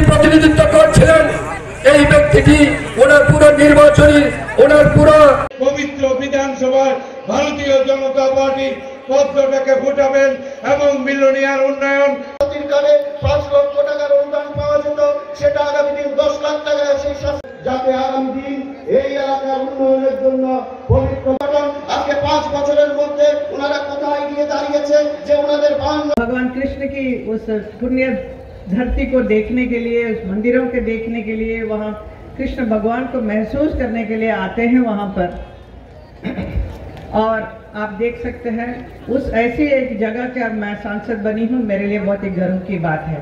प्रतिनिधित्व करছিলেন এই ব্যক্তিটি ওনার পুরো নির্বাচনী ওনার পুরো পবিত্র বিধানসভায় ভারতীয় জনতা পার্টির পদ্মটাকে ফুটাবেন এবং মিলনিয়ার উন্নয়ন কালে 5 লক্ষ টাকার অনুদান পাওয়া যেত সেটা আগামী দিন 10 লাখ টাকা সেই যাতে আগামী দিন এই এলাকার উন্নয়নের জন্য পবিত্র আজকে 5 বছরের মধ্যে ওনারা কোথায় গিয়ে দাঁড়িয়েছে যে ওনাদের भगवान कृष्ण की उस पुण्य धरती को देखने के लिए, उस मंदिरों के देखने के लिए, वहाँ कृष्ण भगवान को महसूस करने के लिए आते हैं वहाँ पर। और आप देख सकते हैं उस ऐसी एक जगह के अब मैं सांसद बनी हूँ, मेरे लिए बहुत ही गर्व की बात है।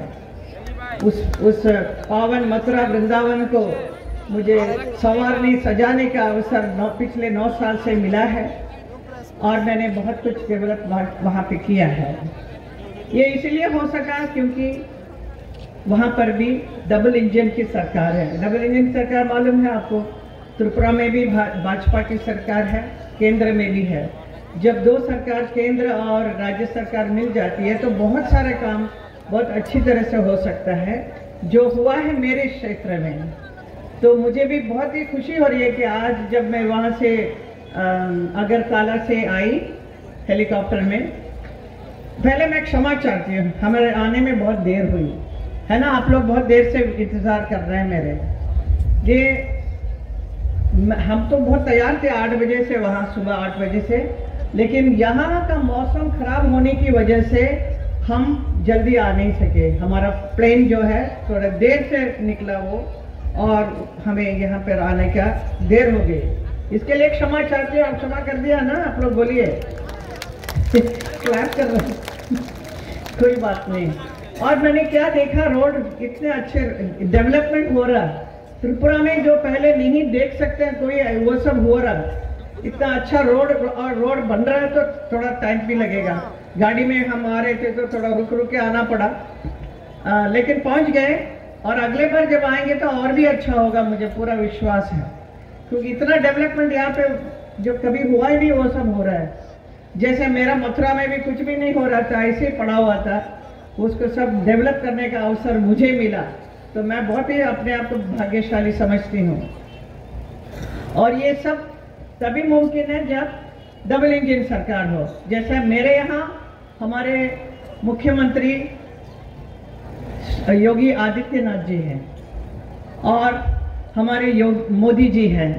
उस पावन मथुरा वृंदावन को मुझे संवारने सजाने का अवसर पिछले 9 साल से मिला है और मैंने बहुत कुछ डेवलप वहाँ पे किया है। ये इसलिए हो सका क्योंकि वहाँ पर भी डबल इंजन की सरकार है। डबल इंजन सरकार मालूम है आपको, त्रिपुरा में भी भाजपा की सरकार है, केंद्र में भी है। जब 2 सरकार केंद्र और राज्य सरकार मिल जाती है तो बहुत सारे काम बहुत अच्छी तरह से हो सकता है, जो हुआ है मेरे क्षेत्र में। तो मुझे भी बहुत ही खुशी हो रही है कि आज जब मैं वहाँ से अगरतला से आई हेलीकॉप्टर में, पहले मैं क्षमा चाहती हूँ, हमारे आने में बहुत देर हुई है ना, आप लोग बहुत देर से इंतज़ार कर रहे हैं मेरे। ये हम तो बहुत तैयार थे 8 बजे से, वहाँ सुबह 8 बजे से, लेकिन यहाँ का मौसम खराब होने की वजह से हम जल्दी आ नहीं सके। हमारा प्लेन जो है थोड़ा देर से निकला वो, और हमें यहाँ पर आने का देर हो गई। इसके लिए क्षमा चाहते हो, आप क्षमा कर दिया ना, आप लोग बोलिए। क्लैप कर रहे हैं कोई बात नहीं। और मैंने क्या देखा, रोड इतने अच्छे डेवलपमेंट हो रहा, त्रिपुरा में जो पहले नहीं देख सकते हैं कोई, वो सब हो रहा। इतना अच्छा रोड, और रोड बन रहा है तो थोड़ा टाइम भी लगेगा। गाड़ी में हम आ रहे थे तो थोड़ा रुक के आना पड़ा, लेकिन पहुंच गए। और अगले बार जब आएंगे तो और भी अच्छा होगा, मुझे पूरा विश्वास है, क्योंकि इतना डेवलपमेंट यहाँ पे जो कभी हुआ ही नहीं वो सब हो रहा है। जैसे मेरा मथुरा में भी कुछ भी नहीं हो रहा था, ऐसे पड़ा हुआ था, उसको सब डेवलप करने का अवसर मुझे मिला, तो मैं बहुत ही अपने आप को भाग्यशाली समझती हूँ। और ये सब तभी मुमकिन है जब डबल इंजन सरकार हो। जैसे मेरे यहाँ हमारे मुख्यमंत्री योगी आदित्यनाथ जी हैं और हमारे मोदी जी हैं।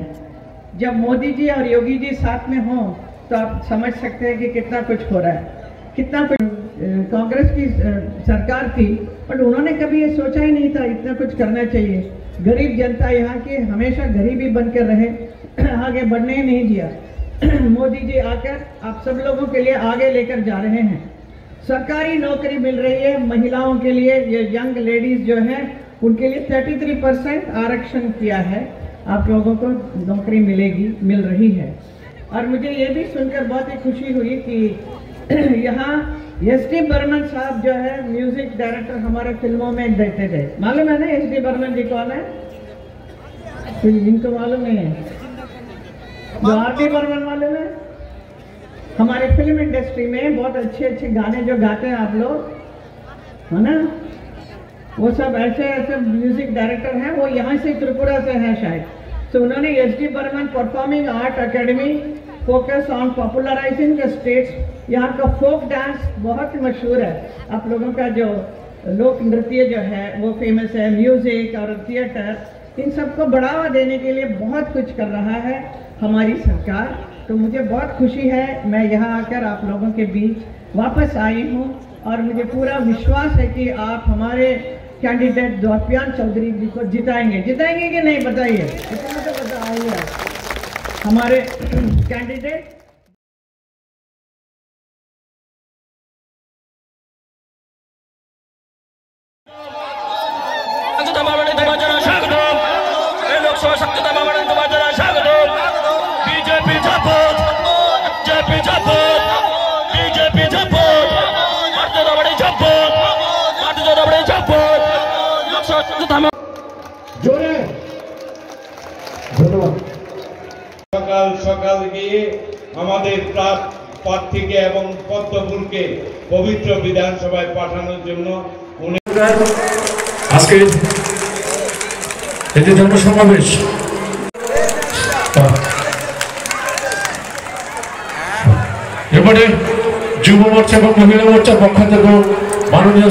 जब मोदी जी और योगी जी साथ में हों तो आप समझ सकते हैं कि कितना कुछ हो रहा है, कितना कुछ। कांग्रेस की सरकार थी, पर उन्होंने कभी ये सोचा ही नहीं था इतना कुछ करना चाहिए। गरीब जनता यहाँ की हमेशा गरीबी बनकर रहे, आगे बढ़ने ही नहीं दिया। मोदी जी आकर आप सब लोगों के लिए आगे लेकर जा रहे हैं। सरकारी नौकरी मिल रही है महिलाओं के लिए, ये यंग लेडीज जो हैं उनके लिए 33% आरक्षण किया है, आप लोगों को नौकरी मिल रही है। और मुझे ये भी सुनकर बहुत ही खुशी हुई कि यहाँ एस.डी. बर्मन साहब जो है म्यूजिक डायरेक्टर हमारे फिल्मों में देते थे। मालूम है ना एस.डी. बर्मन जी कौन है? इनको मालूम नहीं है, जो आर.डी. बर्मन मालूम है? हमारे फिल्म इंडस्ट्री में बहुत अच्छे अच्छे गाने जो गाते हैं आप लोग, है ना, वो सब ऐसे ऐसे म्यूजिक डायरेक्टर हैं, वो यहाँ से त्रिपुरा से हैं शायद। तो उन्होंने S D. Burman performing art academy focus on popularizing the states. यहाँ का फोक डांस बहुत मशहूर है, आप लोगों का जो लोक नृत्य जो है वो फेमस है, म्यूजिक और थिएटर, इन सबको बढ़ावा देने के लिए बहुत कुछ कर रहा है हमारी सरकार। तो मुझे बहुत खुशी है, मैं यहाँ आकर आप लोगों के बीच वापस आई हूँ और मुझे पूरा विश्वास है कि आप हमारे कैंडिडेट द्वारपाल चौधरी जी को जिताएंगे कि नहीं, बताइए। इतना तो बताइए हमारे कैंडिडेट। ধন্যবাদ। সকাল সকাল গিয়ে আমাদের প্রার্থীকে এবং পদ্মফুলকে পবিত্র বিধানসভায় পাঠানোর জন্য উনি আজকে এই যে জনসমাবেশ এবারে যুব মোর্চা এবং মহিলা মোর্চার পক্ষ থেকে মাননীয়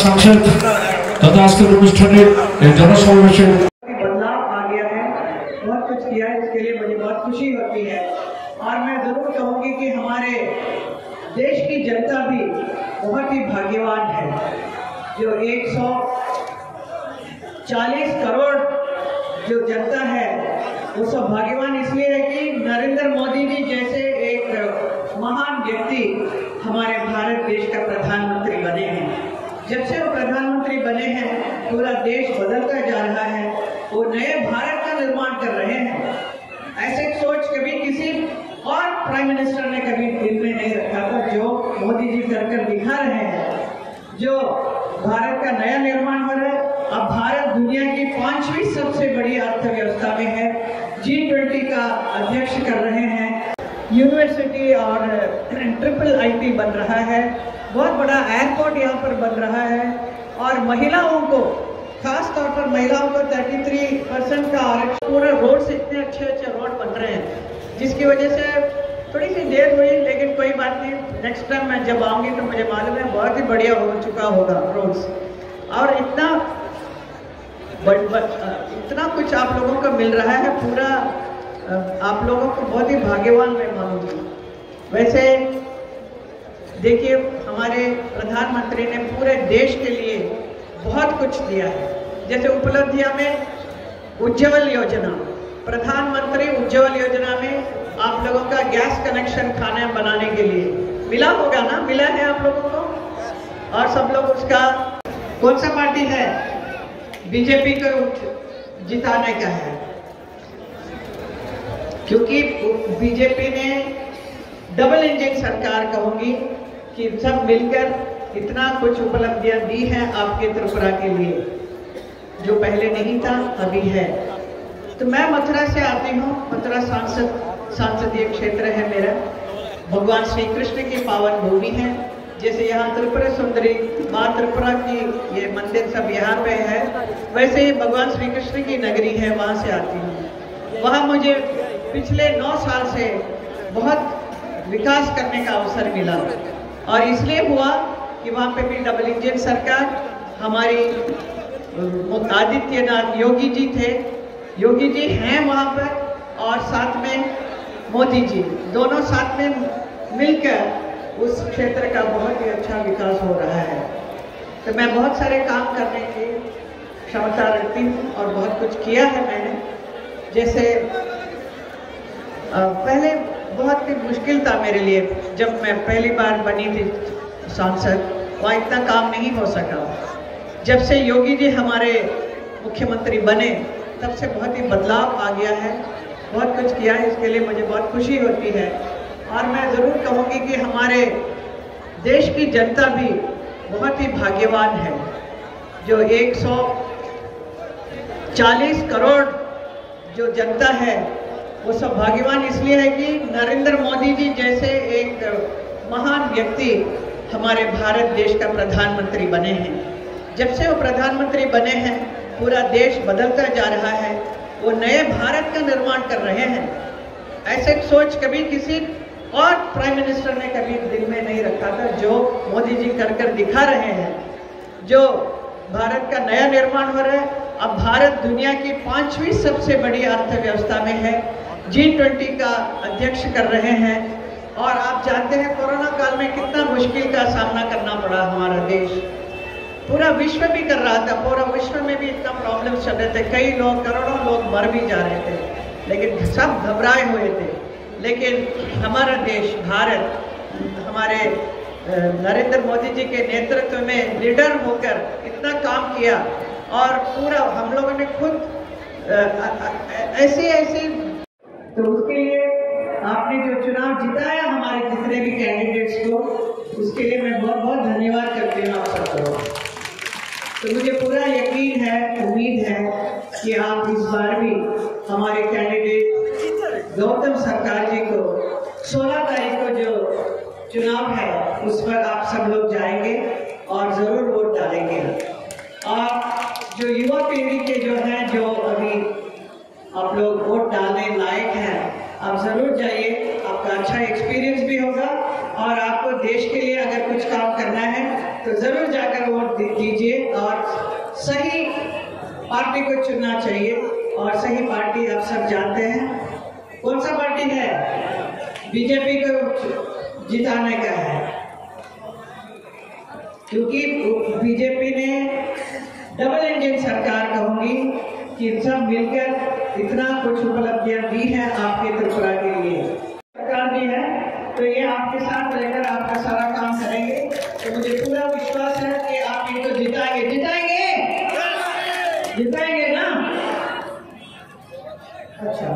সাংসদ তথা আজকের অনুষ্ঠানের এই জনসমাবেশে बदलाव आ गया है, बहुत कुछ किया है, इसके लिए मुझे बहुत खुशी होती है। और मैं जरूर कहूंगी कि हमारे देश की जनता भी बहुत ही भाग्यवान है, जो 140 करोड़ जो जनता है वो सब भाग्यवान इसलिए है कि नरेंद्र मोदी जी जैसे एक महान व्यक्ति हमारे भारत देश का प्रधानमंत्री बने हैं। जब से वो प्रधानमंत्री बने हैं पूरा देश बदलता जा रहा है, वो नए भारत का निर्माण कर रहे हैं। ऐसे सोच कभी किसी और प्राइम मिनिस्टर ने कभी दिल में नहीं रखा था, जो मोदी जी कर दिखा रहे हैं। जो भारत का नया निर्माण हो रहा है, अब भारत दुनिया की 5वीं सबसे बड़ी अर्थव्यवस्था में है, G20 का अध्यक्ष कर रहे हैं, यूनिवर्सिटी और ट्रिपल IT बन रहा है, बहुत बड़ा एयरपोर्ट यहाँ पर बन रहा है। और महिलाओं को, खास तौर पर महिलाओं को 33% का आरक्षण, पूरा रोड से इतने अच्छे रोड बन रहे हैं, जिसकी वजह से थोड़ी सी देर हुई, लेकिन कोई बात नहीं, नेक्स्ट टाइम मैं जब आऊँगी तो मुझे मालूम है बहुत ही बढ़िया हो चुका होगा रोड्स। और इतना कुछ आप लोगों को मिल रहा है, पूरा आप लोगों को बहुत ही भाग्यवान मैं मानूंगी। वैसे देखिए, हमारे प्रधानमंत्री ने पूरे देश के लिए बहुत कुछ दिया है। जैसे उपलब्धियां में उज्ज्वल योजना, प्रधानमंत्री उज्ज्वल योजना में आप लोगों का गैस कनेक्शन खाना बनाने के लिए मिला होगा ना, मिला है आप लोगों को। और सब लोग उसका, कौन सा पार्टी है बीजेपी को जिताने का है, क्योंकि बीजेपी ने डबल इंजन सरकार कहूंगी कि सब मिलकर इतना कुछ उपलब्धियां दी हैं आपके त्रिपुरा के लिए, जो पहले नहीं था अभी है। तो मैं मथुरा से आती हूँ, मथुरा सांसदीय क्षेत्र है मेरा, भगवान श्री कृष्ण की पावन भूमि है। जैसे यहाँ त्रिपुरा सुंदरी माँ त्रिपुरा की ये मंदिर सब यहाँ पे है, वैसे ही भगवान श्री कृष्ण की नगरी है, वहाँ से आती हूँ। वहाँ मुझे पिछले 9 साल से बहुत विकास करने का अवसर मिला, और इसलिए हुआ कि वहाँ पे भी डबल इंजन सरकार, हमारी आदित्यनाथ योगी जी थे, योगी जी हैं वहाँ पर, और साथ में मोदी जी, दोनों साथ में मिलकर उस क्षेत्र का बहुत ही अच्छा विकास हो रहा है। तो मैं बहुत सारे काम करने की क्षमता रखती हूँ और बहुत कुछ किया है मैंने। जैसे पहले बहुत ही मुश्किल था मेरे लिए, जब मैं पहली बार बनी थी सांसद, वहाँ इतना काम नहीं हो सका। जब से योगी जी हमारे मुख्यमंत्री बने, तब से बहुत ही बदलाव आ गया है, बहुत कुछ किया है, इसके लिए मुझे बहुत खुशी होती है। और मैं ज़रूर कहूँगी कि हमारे देश की जनता भी बहुत ही भाग्यवान है, जो 140 करोड़ जो जनता है वो सब भाग्यवान इसलिए है कि नरेंद्र मोदी जी जैसे एक महान व्यक्ति हमारे भारत देश का प्रधानमंत्री बने हैं। जब से वो प्रधानमंत्री बने हैं पूरा देश बदलता जा रहा है, वो नए भारत का निर्माण कर रहे हैं। ऐसे सोच कभी किसी और प्राइम मिनिस्टर ने कभी दिल में नहीं रखा था, जो मोदी जी कर दिखा रहे हैं। जो भारत का नया निर्माण हो रहा है, अब भारत दुनिया की 5वीं सबसे बड़ी अर्थव्यवस्था में है, G20 का अध्यक्ष कर रहे हैं। और आप जानते हैं कोरोना काल में कितना मुश्किल का सामना करना पड़ा हमारा देश, पूरा विश्व भी कर रहा था, पूरा विश्व में भी इतना प्रॉब्लम चल रहे थे, कई लोग, करोड़ों लोग मर भी जा रहे थे, लेकिन सब घबराए हुए थे। लेकिन हमारा देश भारत, हमारे नरेंद्र मोदी जी के नेतृत्व में लीडर होकर इतना काम किया, और पूरा हम लोगों ने खुद ऐसी तो उसके लिए आपने जो चुनाव जिताया हमारे जितने भी कैंडिडेट्स को, उसके लिए मैं बहुत बहुत धन्यवाद करती हूँ आप सबको। तो मुझे पूरा यकीन है, उम्मीद है कि आप इस बार भी हमारे कैंडिडेट गौतम सरकार जी को 16 तारीख को जो चुनाव है उस पर आप सब लोग जाएंगे और जरूर वोट डालेंगे। और जो युवा पीढ़ी के जो है, जो अभी आप लोग वोट डालने लायक हैं, आप जरूर जाइए, आपका अच्छा एक्सपीरियंस भी होगा और आपको देश के लिए अगर कुछ काम करना है तो जरूर जाकर वोट दीजिए और सही पार्टी को चुनना चाहिए। और सही पार्टी आप सब जानते हैं कौन सा पार्टी है, बीजेपी को जिताने का है, क्योंकि बीजेपी ने डबल इंजन सरकार कहूंगी कि सब मिलकर इतना कुछ उपलब्धियां दी है आपके त्रिपुरा के लिए सरकार दी है, तो ये आपके साथ रहकर आपका सारा काम करेंगे। तो मुझे पूरा विश्वास है कि आप इनको जिताएंगे, जिताएंगे, जिताएंगे ना। अच्छा,